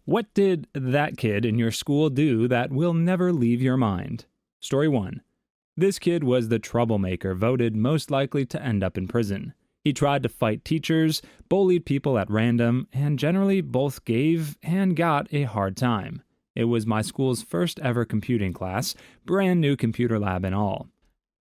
What did that kid in your school do that will never leave your mind? Story 1. This kid was the troublemaker voted most likely to end up in prison. He tried to fight teachers, bullied people at random, and generally both gave and got a hard time. It was my school's first ever computing class, brand new computer lab and all.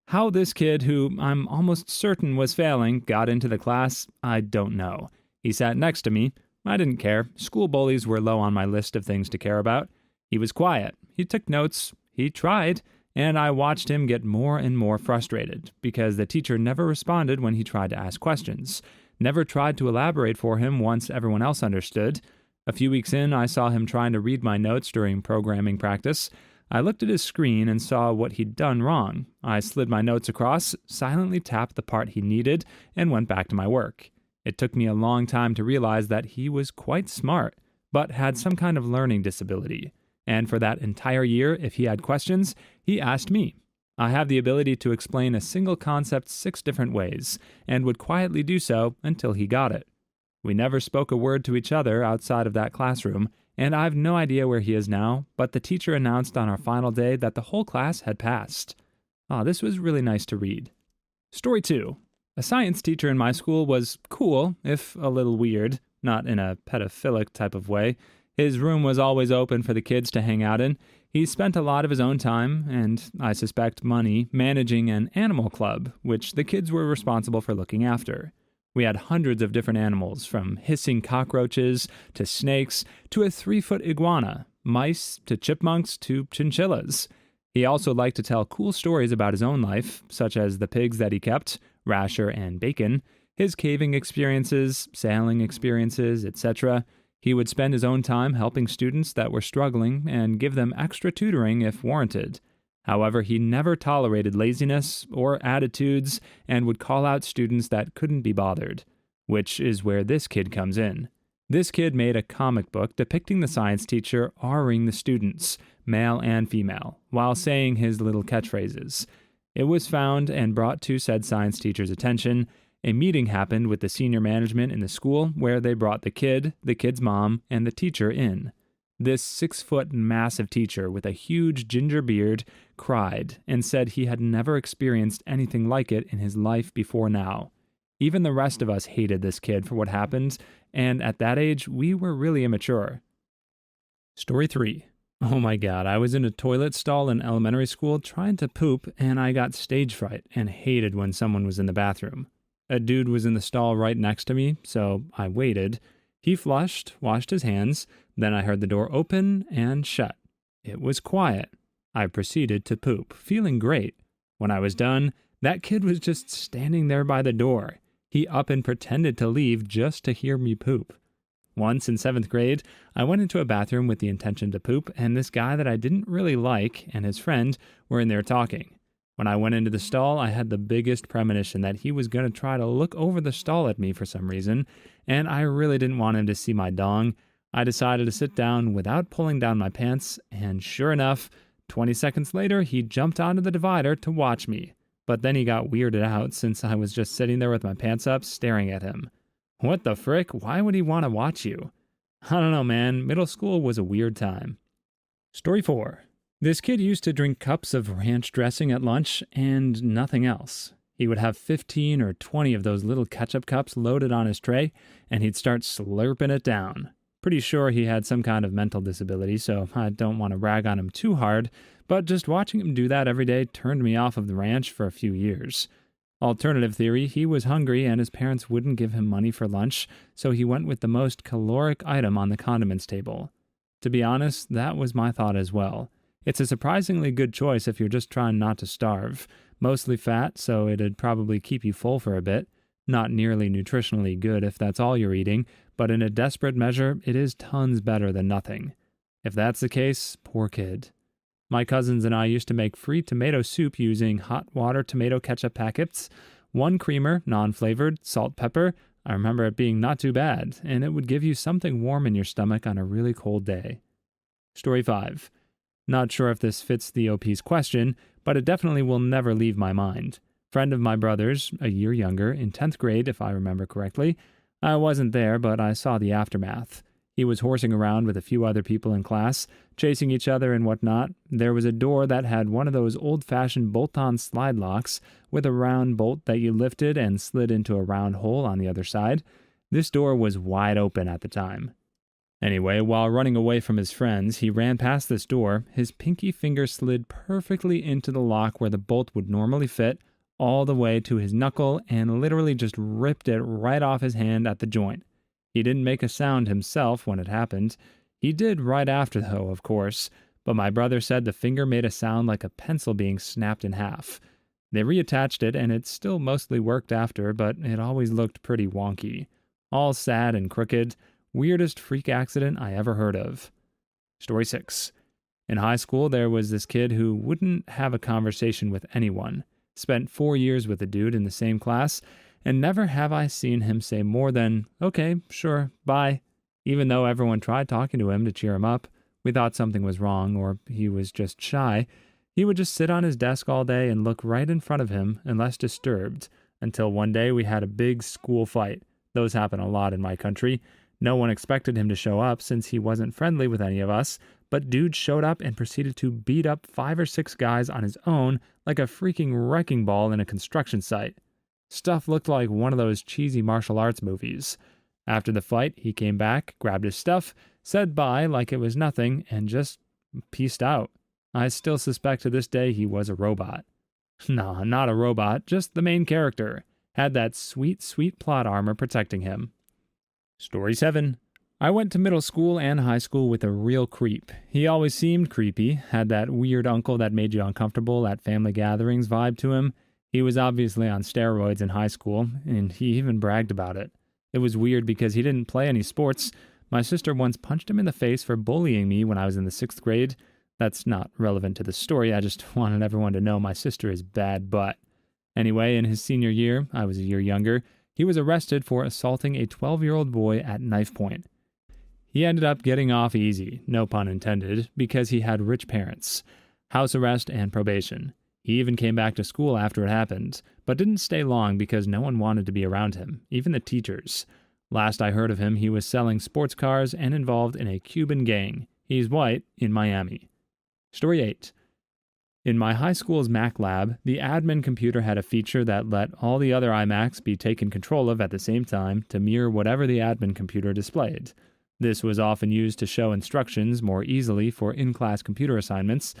How this kid, who I'm almost certain was failing, got into the class, I don't know. He sat next to me. I didn't care. School bullies were low on my list of things to care about. He was quiet. He took notes. He tried. And I watched him get more and more frustrated, because the teacher never responded when he tried to ask questions, never tried to elaborate for him once everyone else understood. A few weeks in, I saw him trying to read my notes during programming practice. I looked at his screen and saw what he'd done wrong. I slid my notes across, silently tapped the part he needed, and went back to my work. It took me a long time to realize that he was quite smart, but had some kind of learning disability. And for that entire year, if he had questions, he asked me. I have the ability to explain a single concept 6 different ways, and would quietly do so until he got it. We never spoke a word to each other outside of that classroom, and I've no idea where he is now, but the teacher announced on our final day that the whole class had passed. This was really nice to read. Story 2. A science teacher in my school was cool, if a little weird, not in a pedophilic type of way. His room was always open for the kids to hang out in. He spent a lot of his own time, and I suspect money, managing an animal club, which the kids were responsible for looking after. We had hundreds of different animals, from hissing cockroaches to snakes to a 3-foot iguana, mice to chipmunks to chinchillas. He also liked to tell cool stories about his own life, such as the pigs that he kept, Rasher and Bacon, his caving experiences, sailing experiences, etc. He would spend his own time helping students that were struggling and give them extra tutoring if warranted. However, he never tolerated laziness or attitudes and would call out students that couldn't be bothered, which is where this kid comes in. This kid made a comic book depicting the science teacher R-ing the students, male and female, while saying his little catchphrases. It was found and brought to said science teacher's attention. A meeting happened with the senior management in the school where they brought the kid's mom, and the teacher in. This 6-foot massive teacher with a huge ginger beard cried and said he had never experienced anything like it in his life before now. Even the rest of us hated this kid for what happened, and at that age, we were really immature. Story 3. Oh my god, I was in a toilet stall in elementary school trying to poop, and I got stage fright and hated when someone was in the bathroom. A dude was in the stall right next to me, so I waited. He flushed, washed his hands, then I heard the door open and shut. It was quiet. I proceeded to poop, feeling great. When I was done, that kid was just standing there by the door. He up and pretended to leave just to hear me poop. Once in 7th grade, I went into a bathroom with the intention to poop, and this guy that I didn't really like and his friend were in there talking. When I went into the stall, I had the biggest premonition that he was going to try to look over the stall at me for some reason, and I really didn't want him to see my dong. I decided to sit down without pulling down my pants, and sure enough, 20 seconds later, he jumped onto the divider to watch me. But then he got weirded out since I was just sitting there with my pants up, staring at him. What the frick? Why would he want to watch you? I don't know, man. Middle school was a weird time. Story 4. This kid used to drink cups of ranch dressing at lunch and nothing else. He would have 15 or 20 of those little ketchup cups loaded on his tray, and he'd start slurping it down. Pretty sure he had some kind of mental disability, so I don't want to rag on him too hard, but just watching him do that every day turned me off of the ranch for a few years. Alternative theory, he was hungry and his parents wouldn't give him money for lunch, so he went with the most caloric item on the condiments table. To be honest, that was my thought as well. It's a surprisingly good choice if you're just trying not to starve. Mostly fat, so it'd probably keep you full for a bit. Not nearly nutritionally good if that's all you're eating, but in a desperate measure, it is tons better than nothing. If that's the case, poor kid. My cousins and I used to make free tomato soup using hot water tomato ketchup packets, 1 creamer, non-flavored, salt, pepper. I remember it being not too bad, and it would give you something warm in your stomach on a really cold day. Story 5. Not sure if this fits the OP's question, but it definitely will never leave my mind. Friend of my brother's, a year younger, in 10th grade if I remember correctly. I wasn't there, but I saw the aftermath. He was horsing around with a few other people in class, chasing each other and whatnot. There was a door that had one of those old-fashioned bolt-on slide locks with a round bolt that you lifted and slid into a round hole on the other side. This door was wide open at the time. Anyway, while running away from his friends, he ran past this door. His pinky finger slid perfectly into the lock where the bolt would normally fit, all the way to his knuckle, and literally just ripped it right off his hand at the joint. He didn't make a sound himself when it happened. He did right after, though, of course, but my brother said the finger made a sound like a pencil being snapped in half. They reattached it, and it still mostly worked after, but it always looked pretty wonky. All sad and crooked. Weirdest freak accident I ever heard of. Story 6. In high school, there was this kid who wouldn't have a conversation with anyone. Spent 4 years with a dude in the same class, and never have I seen him say more than, "Okay, sure, bye." Even though everyone tried talking to him to cheer him up, we thought something was wrong or he was just shy. He would just sit on his desk all day and look right in front of him unless disturbed, until one day we had a big school fight. Those happen a lot in my country. No one expected him to show up since he wasn't friendly with any of us, but dude showed up and proceeded to beat up 5 or 6 guys on his own like a freaking wrecking ball in a construction site. Stuff looked like one of those cheesy martial arts movies. After the fight, he came back, grabbed his stuff, said bye like it was nothing, and just peaced out. I still suspect to this day he was a robot. Nah, not a robot, just the main character. Had that sweet, sweet plot armor protecting him. Story 7. I went to middle school and high school with a real creep. He always seemed creepy, had that weird uncle that made you uncomfortable at family gatherings vibe to him. He was obviously on steroids in high school, and he even bragged about it. It was weird because he didn't play any sports. My sister once punched him in the face for bullying me when I was in the 6th grade. That's not relevant to the story, I just wanted everyone to know my sister is bad butt. Anyway, in his senior year, I was a year younger, he was arrested for assaulting a 12-year-old boy at knife point. He ended up getting off easy, no pun intended, because he had rich parents. House arrest and probation. He even came back to school after it happened, but didn't stay long because no one wanted to be around him, even the teachers. Last I heard of him, he was selling sports cars and involved in a Cuban gang. He's white, in Miami. Story 8. In my high school's Mac lab, the admin computer had a feature that let all the other iMacs be taken control of at the same time to mirror whatever the admin computer displayed. This was often used to show instructions more easily for in-class computer assignments.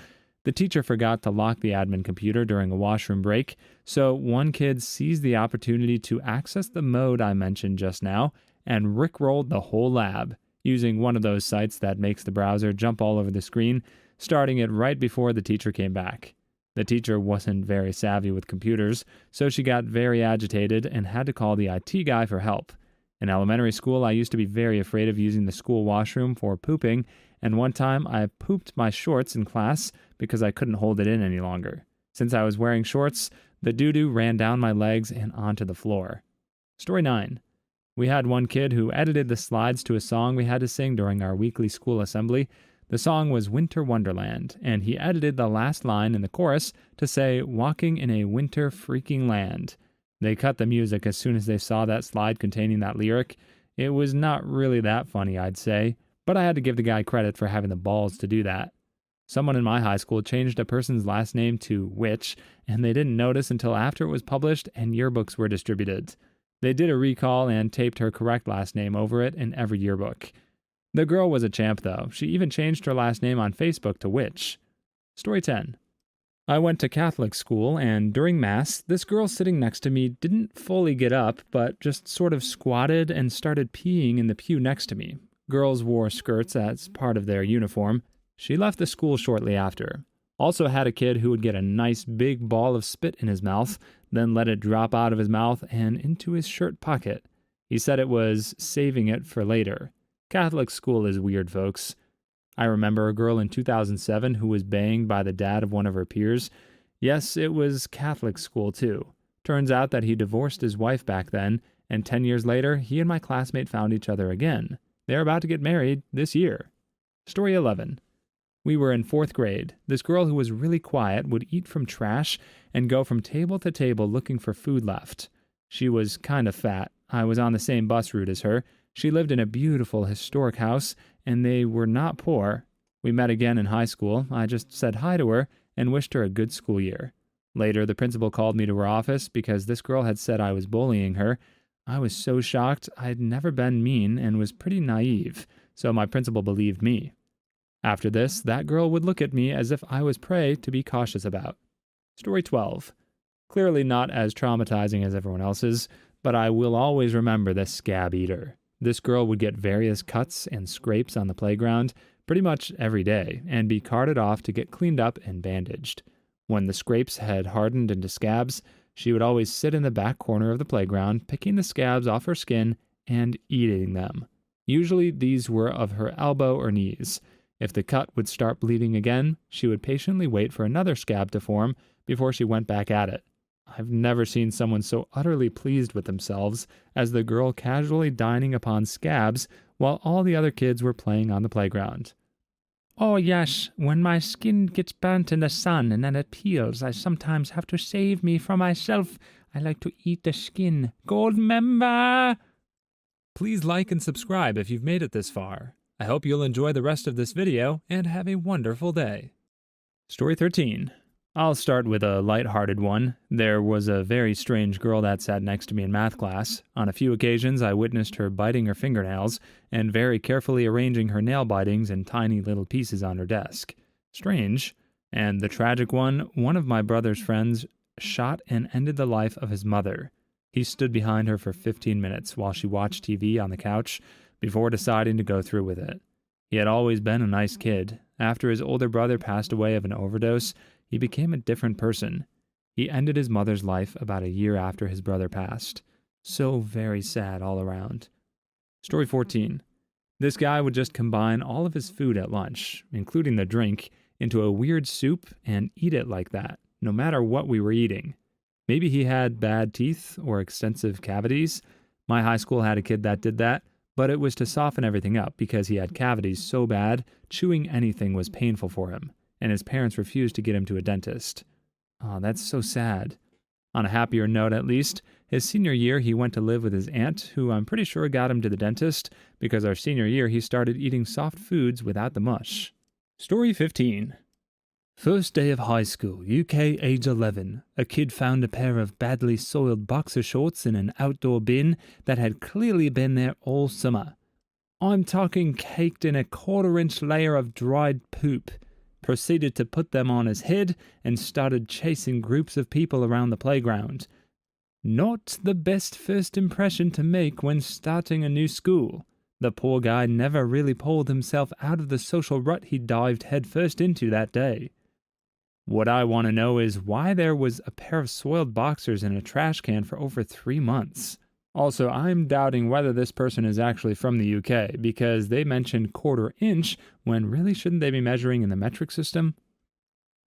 The teacher forgot to lock the admin computer during a washroom break, so one kid seized the opportunity to access the mode I mentioned just now and rickrolled the whole lab, using one of those sites that makes the browser jump all over the screen, starting it right before the teacher came back. The teacher wasn't very savvy with computers, so she got very agitated and had to call the IT guy for help. In elementary school, I used to be very afraid of using the school washroom for pooping, and one time I pooped my shorts in class because I couldn't hold it in any longer. Since I was wearing shorts, the doo-doo ran down my legs and onto the floor. Story 9. We had one kid who edited the slides to a song we had to sing during our weekly school assembly. The song was Winter Wonderland, and he edited the last line in the chorus to say, "Walking in a winter freaking land." They cut the music as soon as they saw that slide containing that lyric. It was not really that funny, I'd say, but I had to give the guy credit for having the balls to do that. Someone in my high school changed a person's last name to Witch, and they didn't notice until after it was published and yearbooks were distributed. They did a recall and taped her correct last name over it in every yearbook. The girl was a champ, though. She even changed her last name on Facebook to Witch. Story 10. I went to Catholic school, and during Mass, this girl sitting next to me didn't fully get up, but just sort of squatted and started peeing in the pew next to me. Girls wore skirts as part of their uniform. She left the school shortly after. Also had a kid who would get a nice big ball of spit in his mouth, then let it drop out of his mouth and into his shirt pocket. He said it was saving it for later. Catholic school is weird, folks. I remember a girl in 2007 who was banged by the dad of one of her peers. Yes, it was Catholic school, too. Turns out that he divorced his wife back then, and 10 years later, he and my classmate found each other again. They're about to get married this year. Story 11. We were in 4th grade. This girl who was really quiet would eat from trash and go from table to table looking for food left. She was kind of fat. I was on the same bus route as her. She lived in a beautiful historic house, and they were not poor. We met again in high school. I just said hi to her and wished her a good school year. Later, the principal called me to her office because this girl had said I was bullying her. I was so shocked. I'd never been mean and was pretty naive, so my principal believed me. After this, that girl would look at me as if I was prey to be cautious about. Story 12. Clearly not as traumatizing as everyone else's, but I will always remember this Scav Eater. This girl would get various cuts and scrapes on the playground pretty much every day and be carted off to get cleaned up and bandaged. When the scrapes had hardened into scabs, she would always sit in the back corner of the playground, picking the scabs off her skin and eating them. Usually these were of her elbow or knees. If the cut would start bleeding again, she would patiently wait for another scab to form before she went back at it. I've never seen someone so utterly pleased with themselves as the girl casually dining upon scabs while all the other kids were playing on the playground. "Oh yes, when my skin gets burnt in the sun and then it peels, I sometimes have to save me from myself. I like to eat the skin. Gold member!" Please like and subscribe if you've made it this far. I hope you'll enjoy the rest of this video and have a wonderful day. Story 13. I'll start with a light-hearted one. There was a very strange girl that sat next to me in math class. On a few occasions, I witnessed her biting her fingernails and very carefully arranging her nail bitings in tiny little pieces on her desk. Strange. And the tragic one of my brother's friends shot and ended the life of his mother. He stood behind her for 15 minutes while she watched TV on the couch before deciding to go through with it. He had always been a nice kid. After his older brother passed away of an overdose, he became a different person. He ended his mother's life about a year after his brother passed. So very sad all around. Story 14. This guy would just combine all of his food at lunch, including the drink, into a weird soup and eat it like that, no matter what we were eating. Maybe he had bad teeth or extensive cavities. My high school had a kid that did that, but it was to soften everything up because he had cavities so bad, chewing anything was painful for him, and his parents refused to get him to a dentist. Oh, that's so sad. On a happier note, at least, his senior year he went to live with his aunt, who I'm pretty sure got him to the dentist, because our senior year he started eating soft foods without the mush. Story 15. First day of high school, UK age 11. A kid found a pair of badly soiled boxer shorts in an outdoor bin that had clearly been there all summer. I'm talking caked in a 1/4-inch layer of dried poop. Proceeded to put them on his head and started chasing groups of people around the playground. Not the best first impression to make when starting a new school. The poor guy never really pulled himself out of the social rut he dived headfirst into that day. What I want to know is why there was a pair of soiled boxers in a trash can for over 3 months. Also, I'm doubting whether this person is actually from the UK, because they mentioned 1/4 inch when really shouldn't they be measuring in the metric system?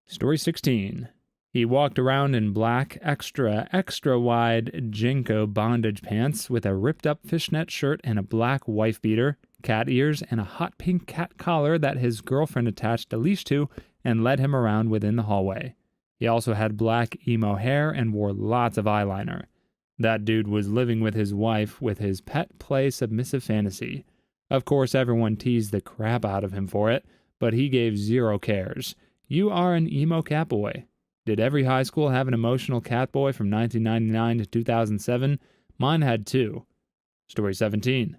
Story 16. He walked around in black, extra wide Jenko bondage pants with a ripped up fishnet shirt and a black wife beater, cat ears, and a hot pink cat collar that his girlfriend attached a leash to and led him around within the hallway. He also had black emo hair and wore lots of eyeliner. That dude was living with his wife with his pet play submissive fantasy. Of course, everyone teased the crap out of him for it, but he gave zero cares. You are an emo cat boy. Did every high school have an emotional cat boy from 1999 to 2007? Mine had 2. Story 17.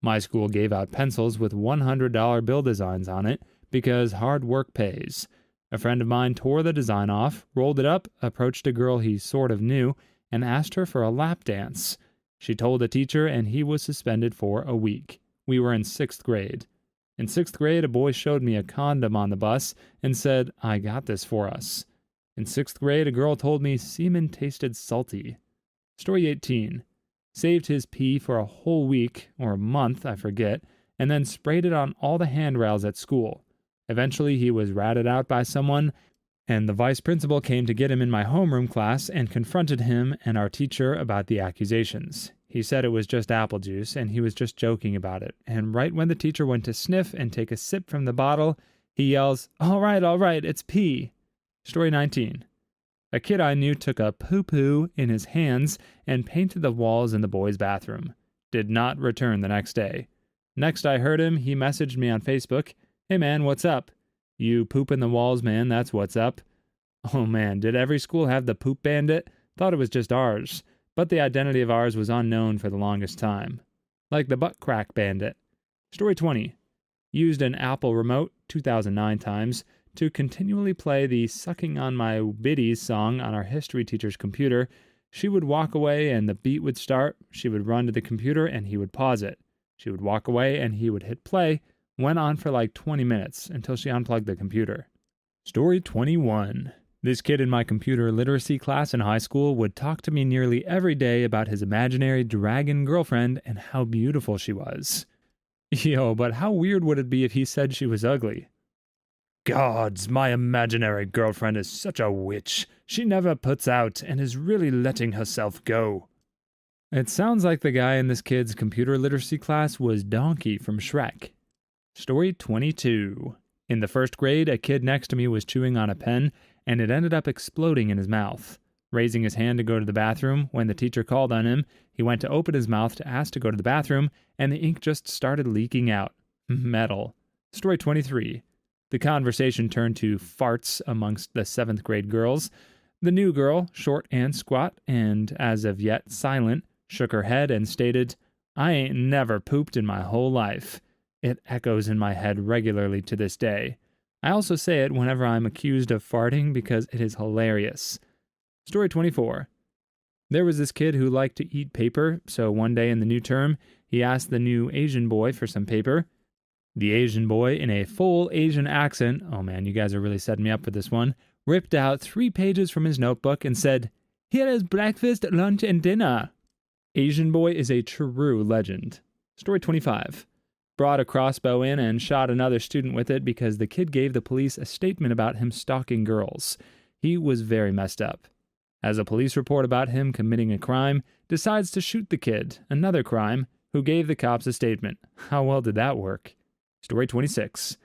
My school gave out pencils with $100 bill designs on it because hard work pays. A friend of mine tore the design off, rolled it up, approached a girl he sort of knew, and asked her for a lap dance. She told the teacher, and he was suspended for a week. We were in 6th grade. In 6th grade, a boy showed me a condom on the bus and said, "I got this for us." In 6th grade, a girl told me semen tasted salty. Story 18. Saved his pee for a whole week, or a month, I forget, and then sprayed it on all the handrails at school. Eventually, he was ratted out by someone, and the vice principal came to get him in my homeroom class and confronted him and our teacher about the accusations. He said it was just apple juice, and he was just joking about it. And right when the teacher went to sniff and take a sip from the bottle, he yells, all right, it's pee." Story 19. A kid I knew took a poo-poo in his hands and painted the walls in the boys' bathroom. Did not return the next day. Next I heard him, he messaged me on Facebook. Hey man, what's up? You poop in the walls, man, that's what's up. Oh man, did every school have the poop bandit? Thought it was just ours. But the identity of ours was unknown for the longest time. Like the butt crack bandit. Story 20. Used an Apple remote, 2009 times, to continually play the Sucking on My Biddies song on our history teacher's computer. She would walk away and the beat would start. She would run to the computer and he would pause it. She would walk away and he would hit play. Went on for like 20 minutes until she unplugged the computer. Story 21. This kid in my computer literacy class in high school would talk to me nearly every day about his imaginary dragon girlfriend and how beautiful she was. Yo, but how weird would it be if he said she was ugly? Gods, my imaginary girlfriend is such a witch. She never puts out and is really letting herself go. It sounds like the guy in this kid's computer literacy class was Donkey from Shrek. Story 22. In the first grade, a kid next to me was chewing on a pen, and it ended up exploding in his mouth. Raising his hand to go to the bathroom, when the teacher called on him, he went to open his mouth to ask to go to the bathroom, and the ink just started leaking out. Metal. Story 23. The conversation turned to farts amongst the 7th grade girls. The new girl, short and squat, and as of yet silent, shook her head and stated, "I ain't never pooped in my whole life." It echoes in my head regularly to this day. I also say it whenever I'm accused of farting because it is hilarious. Story 24. There was this kid who liked to eat paper, so one day in the new term, he asked the new Asian boy for some paper. The Asian boy, in a full Asian accent, oh man, you guys are really setting me up for this one, ripped out 3 pages from his notebook and said, "Here is breakfast, lunch, and dinner." Asian boy is a true legend. Story 25. Brought a crossbow in and shot another student with it because the kid gave the police a statement about him stalking girls. He was very messed up. As a police report about him committing a crime, decides to shoot the kid, another crime, who gave the cops a statement. How well did that work? Story 26.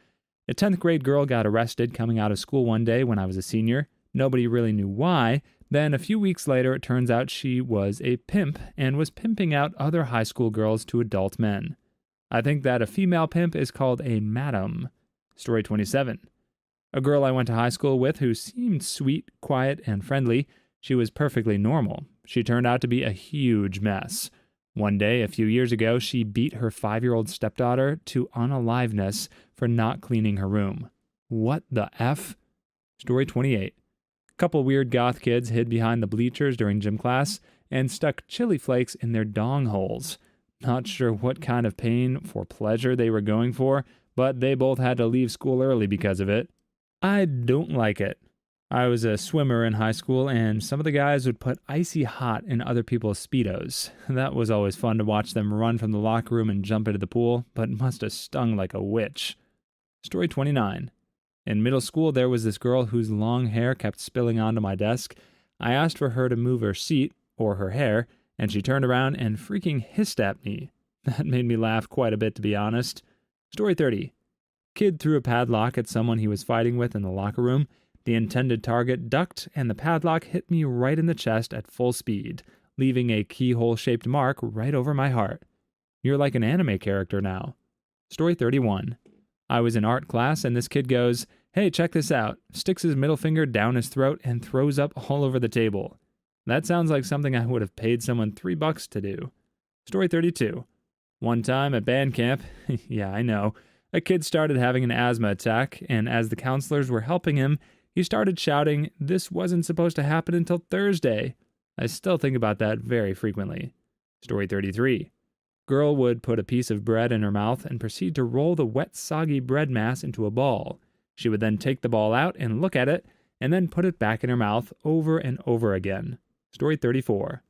A 10th grade girl got arrested coming out of school one day when I was a senior. Nobody really knew why. Then a few weeks later, it turns out she was a pimp and was pimping out other high school girls to adult men. I think that a female pimp is called a madam. Story 27. A girl I went to high school with who seemed sweet, quiet, and friendly. She was perfectly normal. She turned out to be a huge mess. One day, a few years ago, she beat her 5-year-old stepdaughter to unaliveness for not cleaning her room. What the F? Story 28. A couple weird goth kids hid behind the bleachers during gym class and stuck chili flakes in their dong holes. Not sure what kind of pain for pleasure they were going for, but they both had to leave school early because of it. I don't like it. I was a swimmer in high school, and some of the guys would put icy hot in other people's Speedos. That was always fun to watch them run from the locker room and jump into the pool, but it must have stung like a witch. Story 29. In middle school, there was this girl whose long hair kept spilling onto my desk. I asked for her to move her seat, or her hair, and she turned around and freaking hissed at me. That made me laugh quite a bit, to be honest. Story 30. Kid threw a padlock at someone he was fighting with in the locker room. The intended target ducked, and the padlock hit me right in the chest at full speed, leaving a keyhole-shaped mark right over my heart. You're like an anime character now. Story 31. I was in art class, and this kid goes, "Hey, check this out," sticks his middle finger down his throat and throws up all over the table. That sounds like something I would have paid someone $3 to do. Story 32. One time at band camp, yeah, I know, a kid started having an asthma attack, and as the counselors were helping him, he started shouting, "This wasn't supposed to happen until Thursday." I still think about that very frequently. Story 33. Girl would put a piece of bread in her mouth and proceed to roll the wet, soggy bread mass into a ball. She would then take the ball out and look at it, and then put it back in her mouth over and over again. Story 34.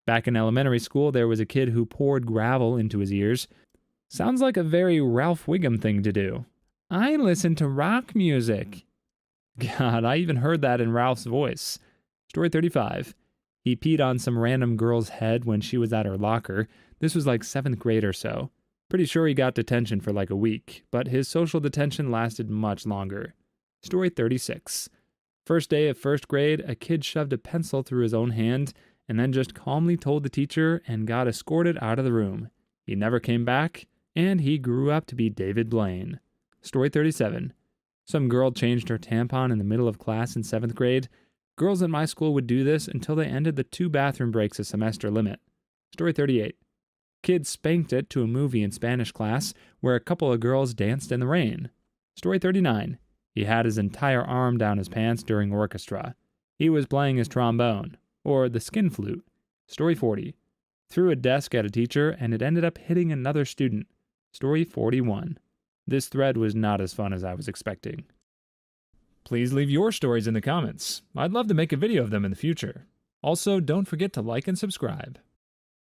Back in elementary school, there was a kid who poured gravel into his ears. Sounds like a very Ralph Wiggum thing to do. I listen to rock music. God, I even heard that in Ralph's voice. Story 35. He peed on some random girl's head when she was at her locker. This was like 7th grade or so. Pretty sure he got detention for like a week, but his social detention lasted much longer. Story 36. First day of 1st grade, a kid shoved a pencil through his own hand and then just calmly told the teacher and got escorted out of the room. He never came back, and he grew up to be David Blaine. Story 37. Some girl changed her tampon in the middle of class in 7th grade. Girls at my school would do this until they ended the 2 bathroom breaks a semester limit. Story 38. Kid spanked it to a movie in Spanish class where a couple of girls danced in the rain. Story 39. He had his entire arm down his pants during orchestra. He was playing his trombone, or the skin flute. Story 40. Threw a desk at a teacher and it ended up hitting another student. Story 41. This thread was not as fun as I was expecting. Please leave your stories in the comments. I'd love to make a video of them in the future. Also, don't forget to like and subscribe.